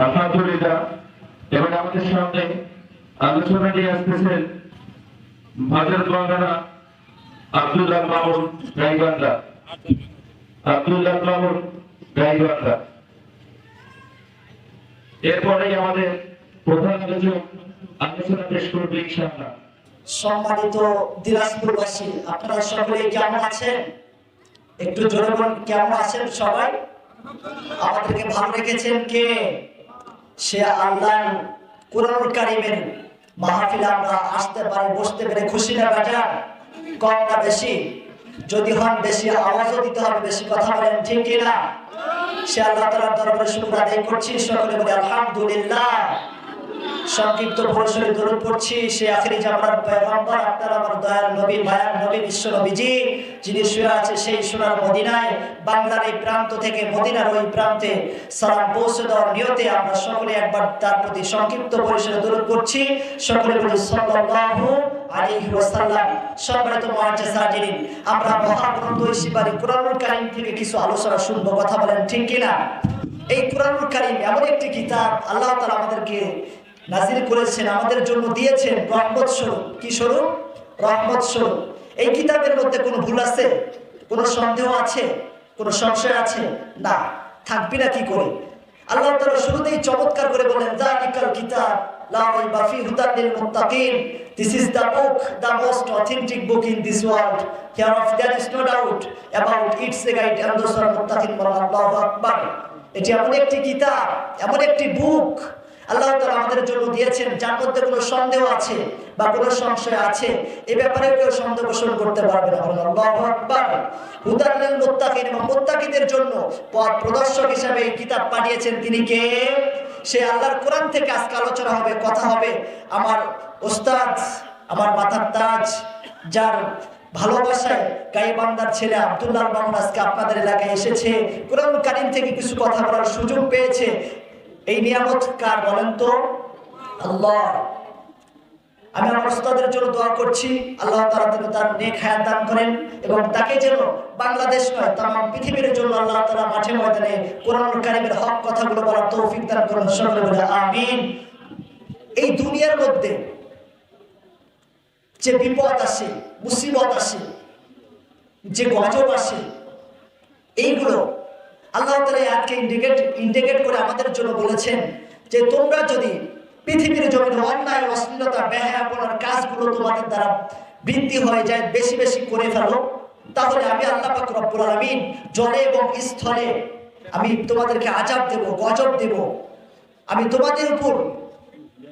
আলহামদুলিল্লাহ। এবং আমাদের সামনে আলোচনা নিয়ে আসতেছেন ভাজর বাংলা আব্দুল্লাহ মামুন গাইবান্ধা। আব্দুল্লাহ মামুন গাইবান্ধা। এরপরেই আমাদের প্রধান আলোচক আলোচনা পেশ করবে ইনশাআল্লাহ। সম্মানিত দিনাজপুরবাসী, আপনারা সকলে কেমন আছেন? একটু জোরে বলুন, কেমন আছেন সবাই? আমাদেরকে ভালো রেখেছেন কে? সে আল্লাহ। কুরআনুল কারীমের মাহফিলে আমরা আসতে পারি, বসতে পেরে খুশি না বাজার? কম না বেশি? যদি হন বেশি আওয়াজও দিতে হবে, বেশি কথা বলেন, ঠিক কিনা? সে আল্লাহ তাআলার দরবারে শুকর আদায় করছি, সকলে বলি আলহামদুলিল্লাহ। সংক্ষিপ্ত পরিসরে দরুদ পড়ছি সে আখিরি জামানার পয়গম্বর, আপনার আমার দয়ার নবী, মায়ার নবী, বিশ্ব নবীজি যিনি শুয়ে আছে সেই সোনার মদিনায়, বাংলার এই প্রান্ত থেকে মদিনার ওই প্রান্তে সালাম পৌঁছে দেওয়ার নিয়তে আমরা সকলে একবার তার প্রতি সংক্ষিপ্ত পরিসরে দরুদ পড়ছি। সকলে বলি সাল্লাল্লাহু আলাইহি ওয়াসাল্লাম। সম্মানিত মুআজ্জিজ হাজিরিন, আমরা মহাগ্রন্থ ইসিবারি কুরআনুল কারীম থেকে কিছু আলোচনা শুনবো, কথা বলেন ঠিক কিনা? এই কুরআনুল কারীম এমন একটি কিতাব, আল্লাহ তাআলা আমাদেরকে নাজিল করেছেন, আমাদের জন্য দিয়েছেন রহমত স্বরূপ। কি স্বরূপ? রহমত স্বরূপ। এই কিতাবের মধ্যে কোনো ভুল আছে? কোনো সন্দেহ আছে? কোনো সংশয় আছে? না, থাকবে না কি করে? আল্লাহ তাআলা শুরুতেই চমৎকার করে বলেন, যালিকাল কিতাব লা রাইবা ফীহি হুদাল লিল মুত্তাকিন। This is the book, the most authentic book in this world. Hereof there is no doubt about its guide and those are muttaqin. আল্লাহু আকবার। এটি এমন একটি কিতাব, এমন একটি বুক আল্লাহ তাআলা আমাদের জন্য দিয়েছেন, যার মধ্যে কোনো সন্দেহ আছে বা কোনো সংশয় আছে এ ব্যাপারে কেউ সন্দেহ পোষণ করতে পারবে না। আল্লাহু আকবার। হুদাল লিল মুত্তাকিন, এবং মুত্তাকিদের জন্য পথ প্রদর্শক হিসেবে এই কিতাব পাঠিয়েছেন তিনি কে? সে আল্লাহর কোরআন থেকে আজকে আলোচনা হবে, কথা হবে। আমার ওস্তাদ, আমার মাথার তাজ, যার ভালোবাসায় গাইবান্ধার ছেলে আব্দুল্লাহ মামুন আজকে আপনাদের এলাকায় এসেছে, কুরআনুল কারীম থেকে কিছু কথা বলার সুযোগ পেয়েছে। এই নিয়ামত কার বলেন তো? আল্লাহ। আমি আমার ওস্তাদের জন্য দোয়া করছি, আল্লাহ তাআলা যেন তার নেক হায়াত দান করেন এবং তাকে যেন বাংলাদেশ নয় তামাম পৃথিবীর জন্য আল্লাহ তাআলা মাঠে ময়দানে কুরআনুল কারীমের হক কথাগুলো বলার তৌফিক দান করেন। সকলে বলি আমিন। এই দুনিয়ার মধ্যে যে বিপদ আসে, মুসিবত আসে, যে গজব আসে, এইগুলো আল্লাহ তাআলা আজকে ইন্ডিকেট করে আমাদের জন্য বলেছেন যে তোমরা যদি পৃথিবীর জমিনে অন্যায়, অশ্লীলতা, বেহায়াপনার কাজগুলো তোমাদের দ্বারা বৃদ্ধি হয়ে যায়, বেশি বেশি করে ফেলো, তাহলে আমি আল্লাহ পাক রব্বুল আলামিন জলে এবং স্থলে আমি তোমাদেরকে আযাব দেব, গজব দেব। আমি তোমাদের উপর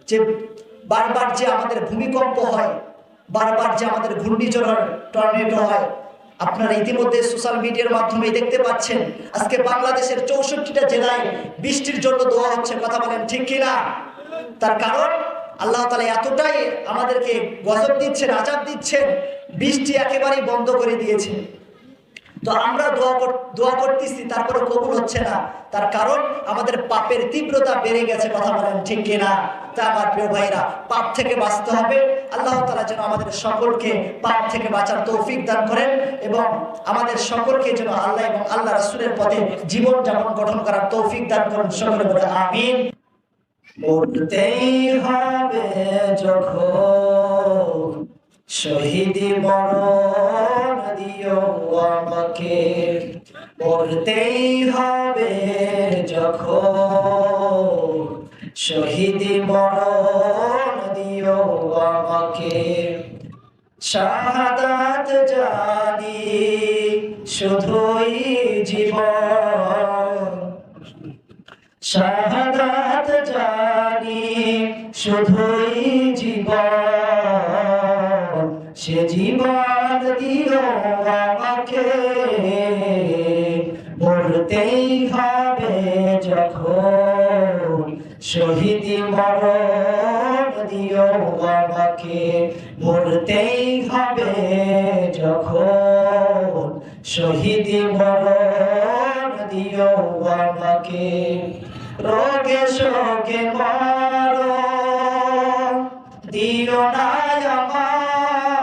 যে বারবার যে আমাদের ভূমিকম্প হয়, বারবার যে আমাদের ঘূর্ণিঝড়, টর্নেডো হয়, আপনারা ইতিমধ্যে সোশ্যাল মিডিয়ার মাধ্যমে দেখতে পাচ্ছেন আজকে বাংলাদেশের 64টা জেলায় বৃষ্টির জন্য দোয়া হচ্ছে, কথা বলেন ঠিক কিনা? তার কারণ আল্লাহ তাআলা এতটাই আমাদেরকে গজব দিচ্ছেন, আযাব দিচ্ছেন, বৃষ্টি একেবারেই বন্ধ করে দিয়েছে। তো আমরা দোয়া করতেছি, তারপরে কবুল হচ্ছে না। তার কারণ আমাদের পাপের তীব্রতা বেড়ে গেছে, কথা বলেন ঠিক কিনা? তা আমার প্রিয় ভাইরা, পাপ থেকে বাঁচতে হবে। আল্লাহ তাআলা যেন আমাদের সকলকে পাপ থেকে বাঁচার তৌফিক দান করেন এবং আমাদের সকলকে যেন আল্লাহ এবং আল্লাহ রাসূলের পথে জীবন যাপন গঠন করার তৌফিক দান করেন। সকলে বলে আমিন। মরতেই হবে যখন, শহীদি মরণ দিও আমাকে। মরতেই হবে যখন, শহীদি মরণ দিও আমাকে। শাহাদাত জানি শুধুই জীবন, শাহাদাত জানি শুধুই জীবন, সে জীবন দিও আমাকে। মরতেই হবে যখন, শহীদি মরণ দিও আমাকে। মরতেই হবে যখন, শহীদি মরণ দিও আমাকে। রোগে শোকে মরণ দিও না আমায়,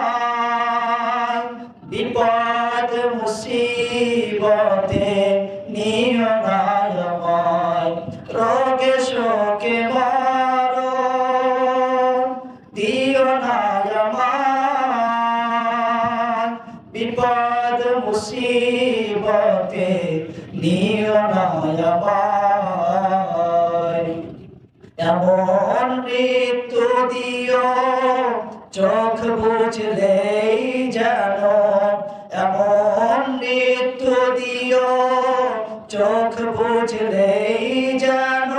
বিপদ মুসিবতে নিও না আমায়। রোগে শোকে মরণ দিও না আমার, বিপদ মুসিবতে নিও না আমার। এমন মৃত্যু দিও চোখ বুঝলেই যেন, এমন মৃত্যু দিও চোখ বুঝলেই যেন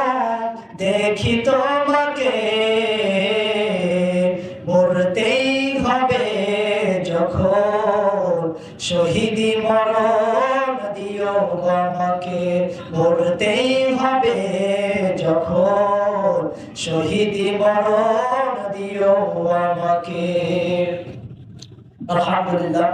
দেখি তোমাকে, মরতেই হবে যখন শহীদি মরণ দিও আমাকে, মরতেই হবে যখন শহীদি মরণ দিও আমাকে। আলহামদুলিল্লাহ।